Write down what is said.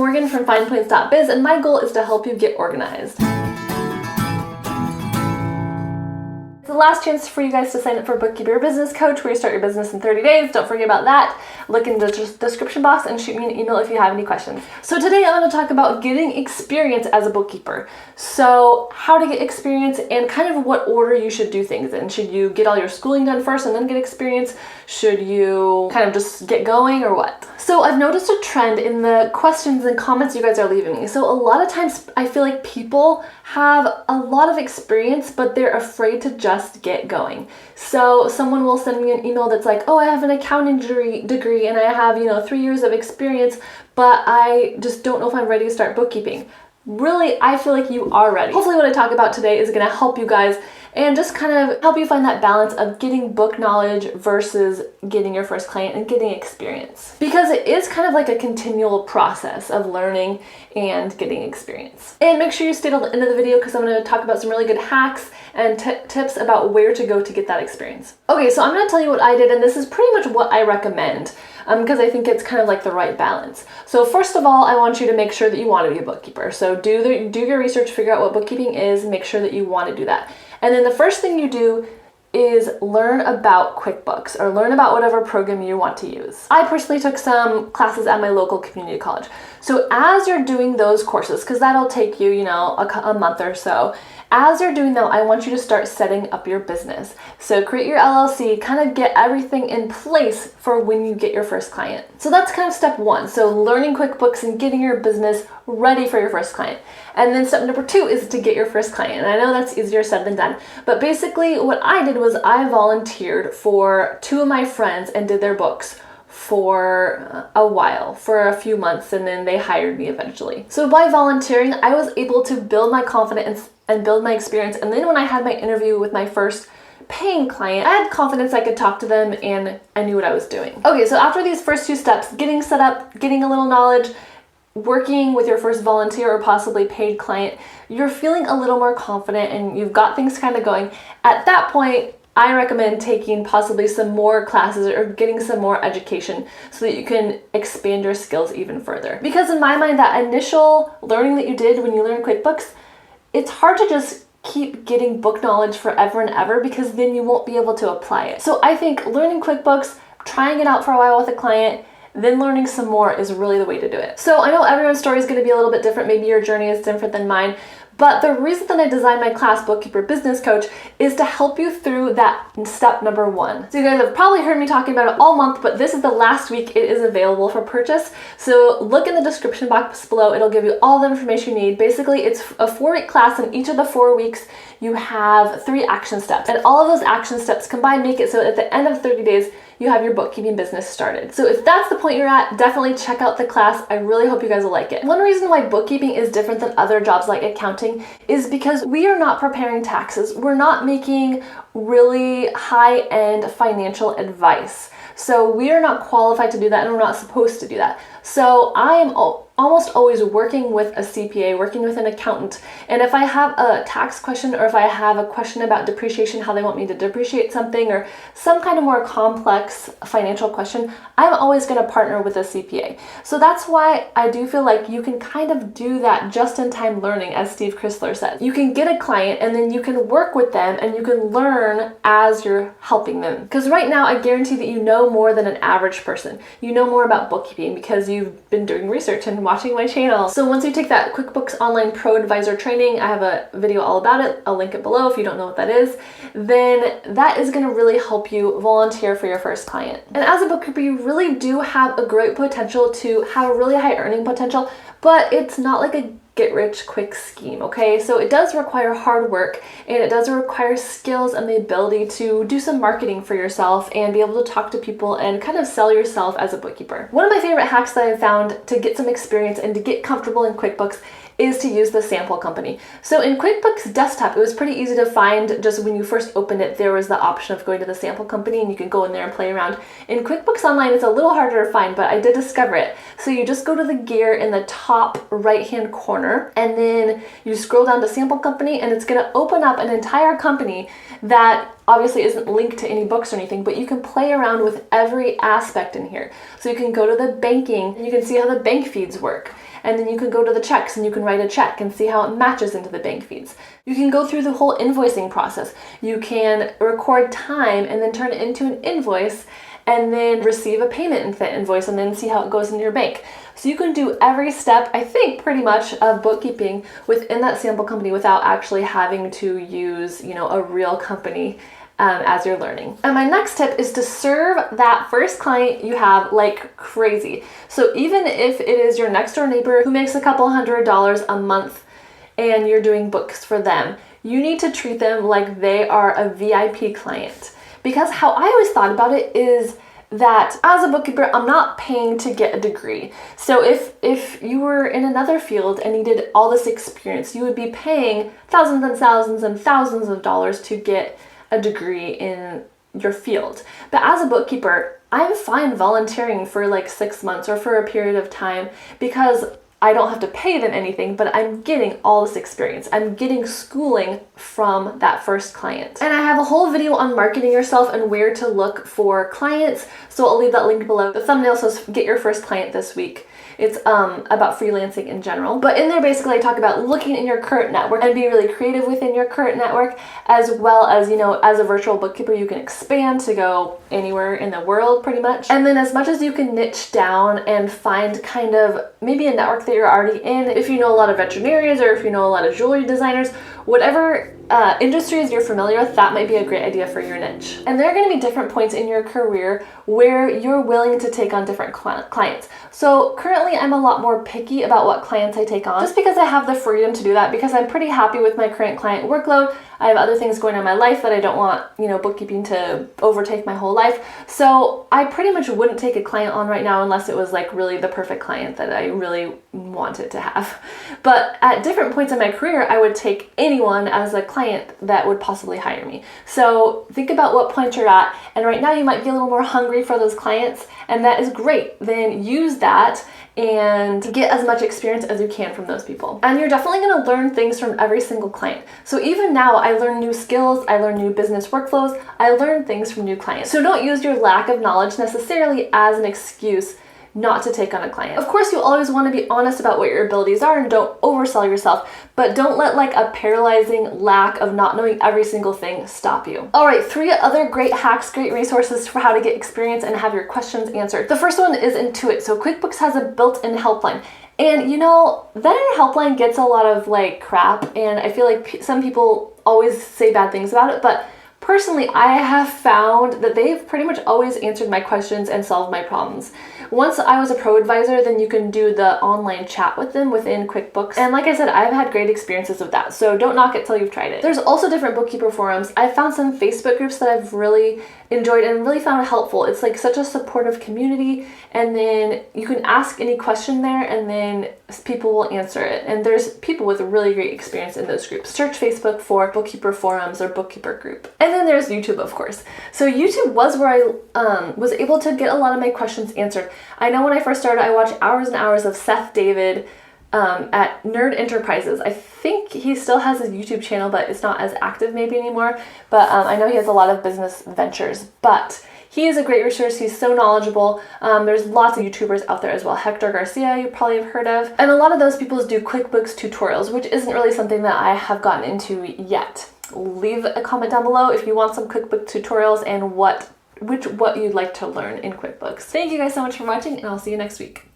Morgan from FinePoints.biz, and my goal is to help you get organized. It's the last chance for you guys to sign up for Bookkeeper Business Coach, where you start your business in 30 days. Don't forget about that. Look in the description box and shoot me an email if you have any questions. So today I'm going to talk about getting experience as a bookkeeper. So how to get experience and kind of what order you should do things in. Should you get all your schooling done first and then get experience? Should you kind of just get going or what? So I've noticed a trend in the questions and comments you guys are leaving me. So a lot of times I feel like people have a lot of experience, but they're afraid to just get going. So someone will send me an email that's like, oh, I have an accounting degree and I have, 3 years of experience, but I just don't know if I'm ready to start bookkeeping. Really, I feel like you are ready. Hopefully what I talk about today is going to help you guys and just kind of help you find that balance of getting book knowledge versus getting your first client and getting experience. Because it is kind of like a continual process of learning and getting experience. And make sure you stay till the end of the video because I'm going to talk about some really good hacks and tips about where to go to get that experience. Okay, so I'm going to tell you what I did, and this is pretty much what I recommend because I think it's kind of like the right balance. So first of all, I want you to make sure that you want to be a bookkeeper. So do your research, figure out what bookkeeping is, make sure that you want to do that. And then the first thing you do is learn about QuickBooks or learn about whatever program you want to use. I personally took some classes at my local community college. So as you're doing those courses, because that'll take you, a month or so, as you're doing them, I want you to start setting up your business. So create your LLC, kind of get everything in place for when you get your first client. So that's kind of step one. So learning QuickBooks and getting your business ready for your first client. And then step number 2 is to get your first client. And I know that's easier said than done, but basically what I did was I volunteered for 2 of my friends and did their books for a while, for a few months, and then they hired me eventually. So by volunteering, I was able to build my confidence and build my experience. And then when I had my interview with my first paying client, I had confidence I could talk to them and I knew what I was doing. Okay, so after these first 2 steps, getting set up, getting a little knowledge, working with your first volunteer or possibly paid client, you're feeling a little more confident and you've got things kind of going. At that point, I recommend taking possibly some more classes or getting some more education so that you can expand your skills even further. Because in my mind, that initial learning that you did when you learned QuickBooks, it's hard to just keep getting book knowledge forever and ever because then you won't be able to apply it. So I think learning QuickBooks, trying it out for a while with a client, then learning some more is really the way to do it. So I know everyone's story is going to be a little bit different. Maybe your journey is different than mine. But the reason that I designed my class, Bookkeeper Business Coach, is to help you through that step number 1. So you guys have probably heard me talking about it all month, but this is the last week it is available for purchase. So look in the description box below. It'll give you all the information you need. Basically, it's a 4-week class, and each of the 4 weeks you have 3 action steps. And all of those action steps combined make it so at the end of 30 days, you have your bookkeeping business started. So if that's the point you're at, definitely check out the class. I really hope you guys will like it. One reason why bookkeeping is different than other jobs like accounting is because we are not preparing taxes. We're not making really high-end financial advice. So we are not qualified to do that, and we're not supposed to do that. So I am almost always working with a CPA, working with an accountant. And if I have a tax question or if I have a question about depreciation, how they want me to depreciate something or some kind of more complex financial question, I'm always going to partner with a CPA. So that's why I do feel like you can kind of do that just-in-time learning, as Steve Chrysler says. You can get a client and then you can work with them and you can learn as you're helping them. Because right now, I guarantee that you know more than an average person. You know more about bookkeeping because you've been doing research and watching my channel. So once you take that QuickBooks Online Pro Advisor training, I have a video all about it. I'll link it below if you don't know what that is. Then that is going to really help you volunteer for your first client. And as a bookkeeper, you really do have a great potential to have a really high earning potential, but it's not like a get-rich-quick scheme, okay? So it does require hard work, and it does require skills and the ability to do some marketing for yourself and be able to talk to people and kind of sell yourself as a bookkeeper. One of my favorite hacks that I've found to get some experience and to get comfortable in QuickBooks is to use the sample company. So in QuickBooks Desktop, it was pretty easy to find. Just when you first opened it, there was the option of going to the sample company and you can go in there and play around. In QuickBooks Online, it's a little harder to find, but I did discover it. So you just go to the gear in the top right-hand corner, and then you scroll down to sample company, and it's gonna open up an entire company that obviously isn't linked to any books or anything, but you can play around with every aspect in here. So you can go to the banking and you can see how the bank feeds work. And then you can go to the checks and you can write a check and see how it matches into the bank feeds. You can go through the whole invoicing process. You can record time and then turn it into an invoice and then receive a payment into that invoice and then see how it goes into your bank. So you can do every step, I think, pretty much of bookkeeping within that sample company without actually having to use, a real company as you're learning. And my next tip is to serve that first client you have like crazy. So even if it is your next door neighbor who makes a couple $100 a month and you're doing books for them, you need to treat them like they are a VIP client. Because how I always thought about it is that as a bookkeeper, I'm not paying to get a degree. So if you were in another field and needed all this experience, you would be paying thousands and thousands and thousands of dollars to get a degree in your field. But as a bookkeeper, I'm fine volunteering for like 6 months or for a period of time because I don't have to pay them anything, but I'm getting all this experience. I'm getting schooling from that first client. And I have a whole video on marketing yourself and where to look for clients. So I'll leave that link below. The thumbnail says get your first client this week. It's about freelancing in general. But in there, basically, I talk about looking in your current network and be really creative within your current network, as well as, as a virtual bookkeeper, you can expand to go anywhere in the world pretty much. And then as much as you can niche down and find kind of maybe a network that you're already in, if you know a lot of veterinarians or if you know a lot of jewelry designers, whatever industries you're familiar with, that might be a great idea for your niche. And there are going to be different points in your career where you're willing to take on different clients. So currently I'm a lot more picky about what clients I take on, just because I have the freedom to do that, because I'm pretty happy with my current client workload. I have other things going on in my life that I don't want, bookkeeping to overtake my whole life. So I pretty much wouldn't take a client on right now unless it was like really the perfect client that I really wanted to have. But at different points in my career, I would take anyone as a client that would possibly hire me. So think about what point you're at. And right now you might be a little more hungry for those clients, and that is great. Then use that and get as much experience as you can from those people. And you're definitely going to learn things from every single client. So even now, I learn new skills, I learn new business workflows, I learn things from new clients. So don't use your lack of knowledge necessarily as an excuse not to take on a client. Of course, you always want to be honest about what your abilities are and don't oversell yourself, but don't let like a paralyzing lack of not knowing every single thing stop you. All right, 3 other great hacks, great resources for how to get experience and have your questions answered. The first one is Intuit. So QuickBooks has a built-in helpline. And that helpline gets a lot of like crap, and I feel like some people always say bad things about it, but personally, I have found that they've pretty much always answered my questions and solved my problems. Once I was a pro advisor, then you can do the online chat with them within QuickBooks. And like I said, I've had great experiences with that. So don't knock it till you've tried it. There's also different bookkeeper forums. I've found some Facebook groups that I've really enjoyed and really found helpful. It's like such a supportive community. And then you can ask any question there and then people will answer it. And there's people with a really great experience in those groups. Search Facebook for bookkeeper forums or bookkeeper group. And then there's YouTube, of course. So YouTube was where I was able to get a lot of my questions answered. I know when I first started, I watched hours and hours of Seth David at Nerd Enterprises. I think he still has a YouTube channel, but it's not as active maybe anymore. But I know he has a lot of business ventures. But he is a great resource. He's so knowledgeable. There's lots of YouTubers out there as well. Hector Garcia, you probably have heard of. And a lot of those people do QuickBooks tutorials, which isn't really something that I have gotten into yet. Leave a comment down below if you want some QuickBooks tutorials and what you'd like to learn in QuickBooks. Thank you guys so much for watching, and I'll see you next week.